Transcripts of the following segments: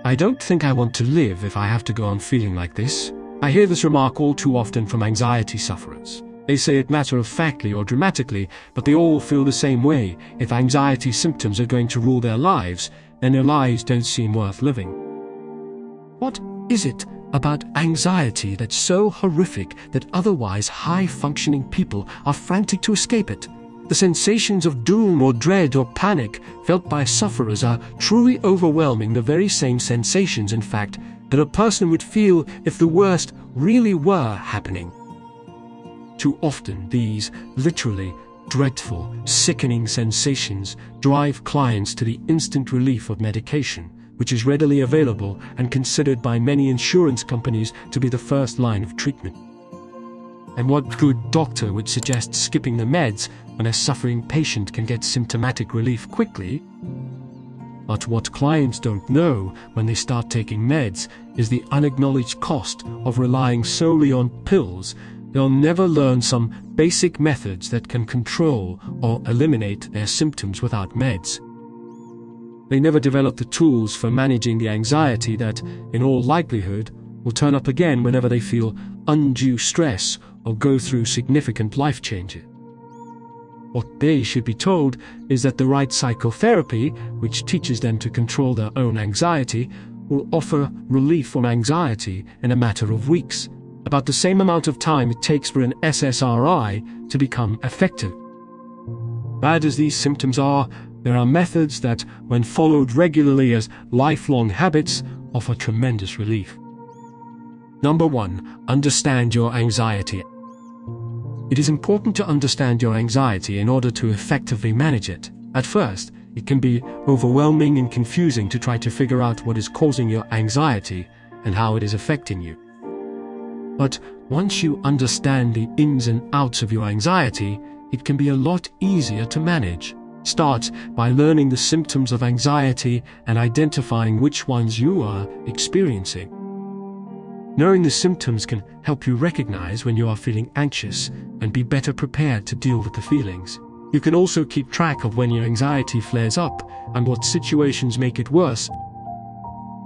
"I don't think I want to live if I have to go on feeling like this." I hear this remark all too often from anxiety sufferers. They say it matter-of-factly or dramatically, but they all feel the same way. If anxiety symptoms are going to rule their lives, then their lives don't seem worth living. What is it about anxiety that's so horrific that otherwise high-functioning people are frantic to escape it? The sensations of doom or dread or panic felt by sufferers are truly overwhelming, the very same sensations, in fact, that a person would feel if the worst really were happening. Too often, these literally dreadful, sickening sensations drive clients to the instant relief of medication, which is readily available and considered by many insurance companies to be the first line of treatment. And what good doctor would suggest skipping the meds when a suffering patient can get symptomatic relief quickly? But what clients don't know when they start taking meds is the unacknowledged cost of relying solely on pills. They'll never learn some basic methods that can control or eliminate their symptoms without meds. They never develop the tools for managing the anxiety that, in all likelihood, will turn up again whenever they feel undue stress or go through significant life changes. What they should be told is that the right psychotherapy, which teaches them to control their own anxiety, will offer relief from anxiety in a matter of weeks, about the same amount of time it takes for an SSRI to become effective. Bad as these symptoms are, there are methods that, when followed regularly as lifelong habits, offer tremendous relief. Number 1. Understand your anxiety. It is important to understand your anxiety in order to effectively manage it. At first, it can be overwhelming and confusing to try to figure out what is causing your anxiety and how it is affecting you. But once you understand the ins and outs of your anxiety, it can be a lot easier to manage. Start by learning the symptoms of anxiety and identifying which ones you are experiencing. Knowing the symptoms can help you recognize when you are feeling anxious and be better prepared to deal with the feelings. You can also keep track of when your anxiety flares up and what situations make it worse.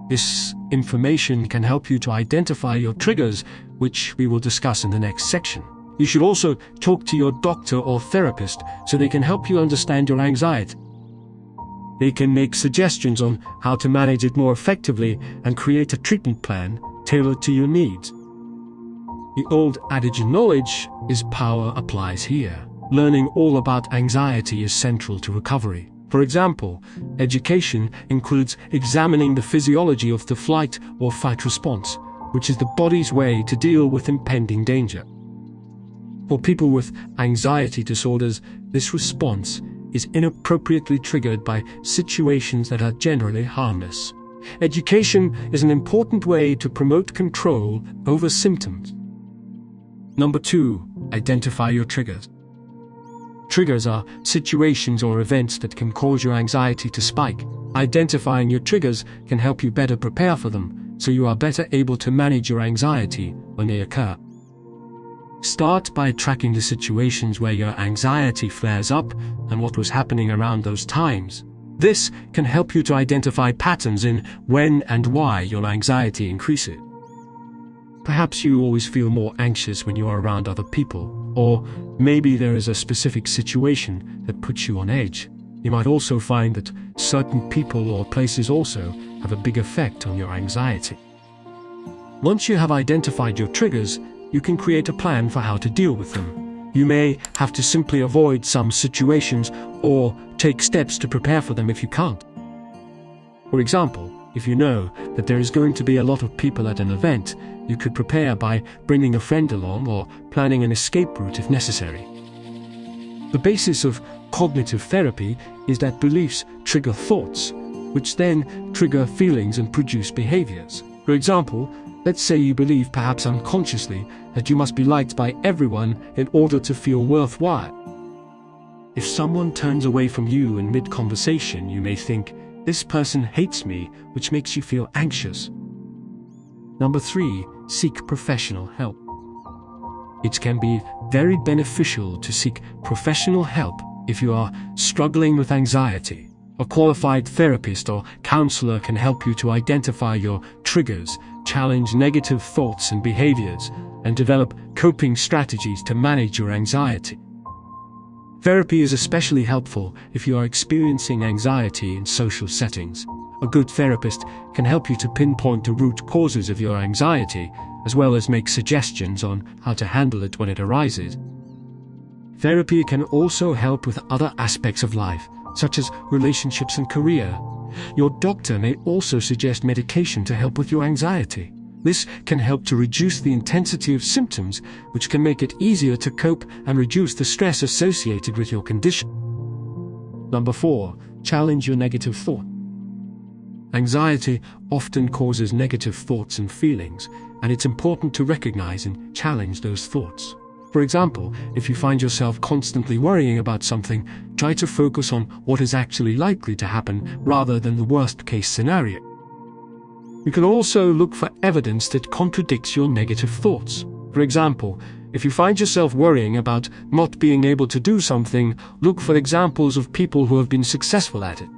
This information can help you to identify your triggers, which we will discuss in the next section. You should also talk to your doctor or therapist so they can help you understand your anxiety. They can make suggestions on how to manage it more effectively and create a treatment plan tailored to your needs. The old adage, knowledge is power, applies here. Learning all about anxiety is central to recovery. For example, education includes examining the physiology of the flight or fight response, which is the body's way to deal with impending danger. For people with anxiety disorders, this response is inappropriately triggered by situations that are generally harmless. Education is an important way to promote control over symptoms. Number 2. Identify your triggers. Triggers are situations or events that can cause your anxiety to spike. Identifying your triggers can help you better prepare for them, so you are better able to manage your anxiety when they occur. Start by tracking the situations where your anxiety flares up and what was happening around those times. This can help you to identify patterns in when and why your anxiety increases. Perhaps you always feel more anxious when you are around other people, or maybe there is a specific situation that puts you on edge. You might also find that certain people or places also have a big effect on your anxiety. Once you have identified your triggers, you can create a plan for how to deal with them. You may have to simply avoid some situations or take steps to prepare for them if you can't. For example, if you know that there is going to be a lot of people at an event, you could prepare by bringing a friend along or planning an escape route if necessary. The basis of cognitive therapy is that beliefs trigger thoughts, which then trigger feelings and produce behaviors. For example, let's say you believe, perhaps unconsciously, that you must be liked by everyone in order to feel worthwhile. If someone turns away from you in mid-conversation, you may think, "This person hates me," which makes you feel anxious. Number 3. Seek professional help. It can be very beneficial to seek professional help if you are struggling with anxiety. A qualified therapist or counselor can help you to identify your triggers, challenge negative thoughts and behaviors, and develop coping strategies to manage your anxiety. Therapy is especially helpful if you are experiencing anxiety in social settings. A good therapist can help you to pinpoint the root causes of your anxiety, as well as make suggestions on how to handle it when it arises. Therapy can also help with other aspects of life, such as relationships and career. Your doctor may also suggest medication to help with your anxiety. This can help to reduce the intensity of symptoms, which can make it easier to cope and reduce the stress associated with your condition. Number 4. Challenge your negative thought. Anxiety often causes negative thoughts and feelings, and it's important to recognize and challenge those thoughts. For example, if you find yourself constantly worrying about something, try to focus on what is actually likely to happen rather than the worst-case scenario. You can also look for evidence that contradicts your negative thoughts. For example, if you find yourself worrying about not being able to do something, look for examples of people who have been successful at it.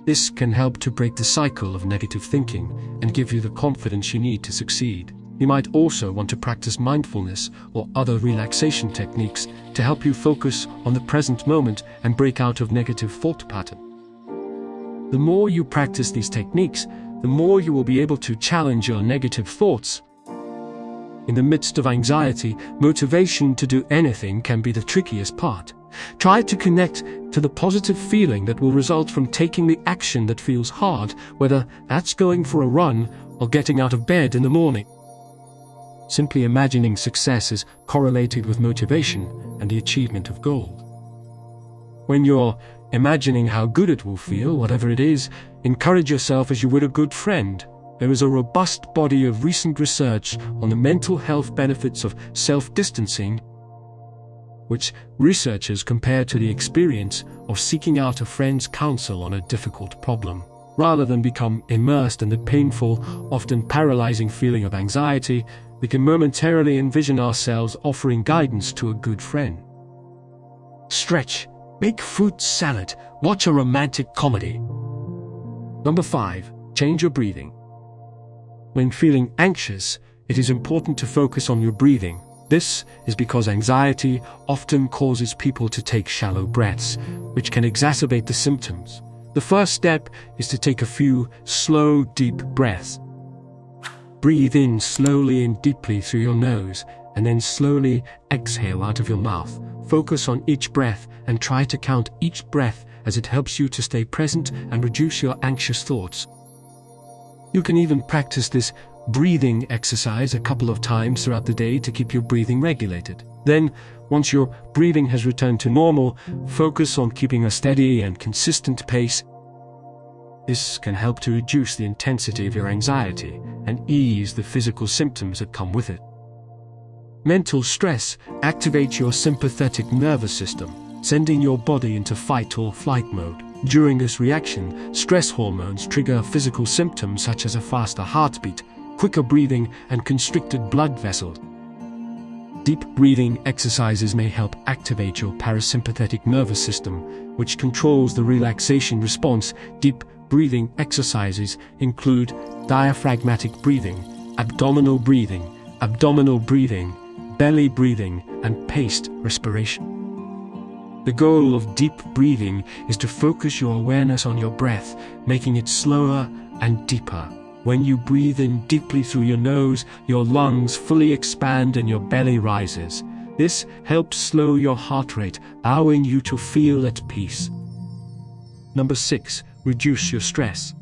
This can help to break the cycle of negative thinking and give you the confidence you need to succeed. You might also want to practice mindfulness or other relaxation techniques to help you focus on the present moment and break out of negative thought patterns. The more you practice these techniques, the more you will be able to challenge your negative thoughts. In the midst of anxiety, motivation to do anything can be the trickiest part. Try to connect to the positive feeling that will result from taking the action that feels hard, whether that's going for a run or getting out of bed in the morning. Simply imagining success is correlated with motivation and the achievement of goals. When you're imagining how good it will feel, whatever it is, encourage yourself as you would a good friend. There is a robust body of recent research on the mental health benefits of self-distancing, which researchers compare to the experience of seeking out a friend's counsel on a difficult problem. Rather than become immersed in the painful, often paralyzing feeling of anxiety, we can momentarily envision ourselves offering guidance to a good friend. Stretch, make fruit salad, watch a romantic comedy. Number 5. Change your breathing. When feeling anxious, it is important to focus on your breathing. This is because anxiety often causes people to take shallow breaths, which can exacerbate the symptoms. The first step is to take a few slow, deep breaths. Breathe in slowly and deeply through your nose, and then slowly exhale out of your mouth. Focus on each breath and try to count each breath, as it helps you to stay present and reduce your anxious thoughts. You can even practice this breathing exercise a couple of times throughout the day to keep your breathing regulated. Then, once your breathing has returned to normal, focus on keeping a steady and consistent pace. This can help to reduce the intensity of your anxiety and ease the physical symptoms that come with it. Mental stress activates your sympathetic nervous system, sending your body into fight or flight mode. During this reaction, stress hormones trigger physical symptoms such as a faster heartbeat, quicker breathing, and constricted blood vessels. Deep breathing exercises may help activate your parasympathetic nervous system, which controls the relaxation response. Deep breathing exercises include diaphragmatic breathing, abdominal breathing, belly breathing, and paced respiration. The goal of deep breathing is to focus your awareness on your breath, making it slower and deeper. When you breathe in deeply through your nose, your lungs fully expand and your belly rises. This helps slow your heart rate, allowing you to feel at peace. Number 6. Reduce your stress.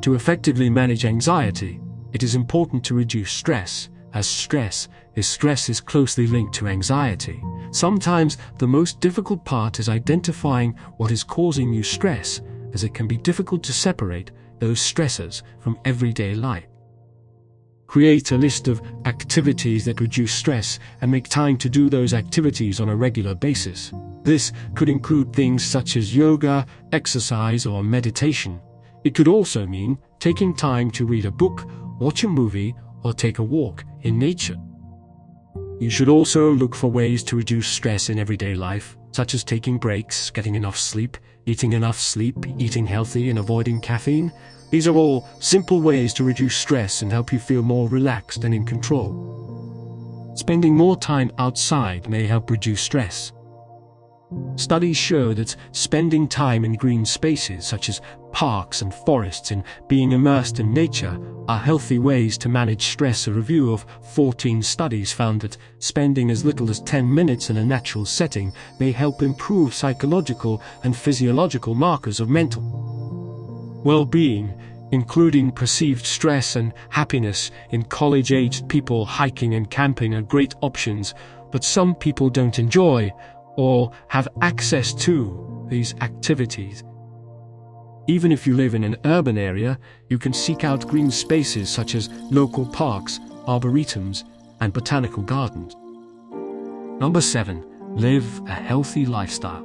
To effectively manage anxiety, it is important to reduce stress, as stress is closely linked to anxiety. Sometimes the most difficult part is identifying what is causing you stress, as it can be difficult to separate those stressors from everyday life. Create a list of activities that reduce stress and make time to do those activities on a regular basis. This could include things such as yoga, exercise, or meditation. It could also mean taking time to read a book, watch a movie, or take a walk in nature. You should also look for ways to reduce stress in everyday life, such as taking breaks, getting enough sleep, eating enough sleep, eating healthy, and avoiding caffeine. These are all simple ways to reduce stress and help you feel more relaxed and in control. Spending more time outside may help reduce stress. Studies show that spending time in green spaces such as parks and forests and being immersed in nature are healthy ways to manage stress. A review of 14 studies found that spending as little as 10 minutes in a natural setting may help improve psychological and physiological markers of mental well-being, including perceived stress and happiness. In college-aged people, hiking and camping are great options, but some people don't enjoy or have access to these activities. Even if you live in an urban area, you can seek out green spaces such as local parks, arboretums, and botanical gardens. Number 7. Live a healthy lifestyle.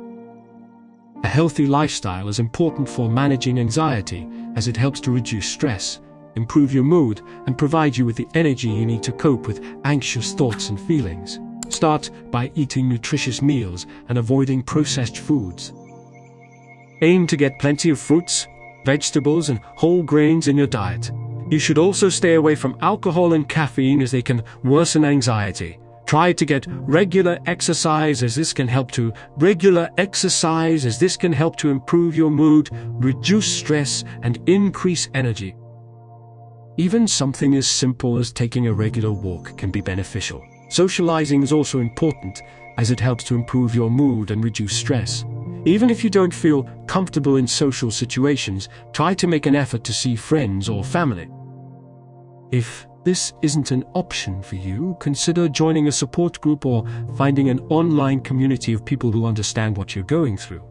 A healthy lifestyle is important for managing anxiety, as it helps to reduce stress, improve your mood, and provide you with the energy you need to cope with anxious thoughts and feelings. Start by eating nutritious meals and avoiding processed foods. Aim to get plenty of fruits, vegetables, and whole grains in your diet. You should also stay away from alcohol and caffeine, as they can worsen anxiety. Try to get regular exercise, as this can help to improve your mood, reduce stress, and increase energy. Even something as simple as taking a regular walk can be beneficial. Socializing is also important, as it helps to improve your mood and reduce stress. Even if you don't feel comfortable in social situations, try to make an effort to see friends or family. If this isn't an option for you, consider joining a support group or finding an online community of people who understand what you're going through.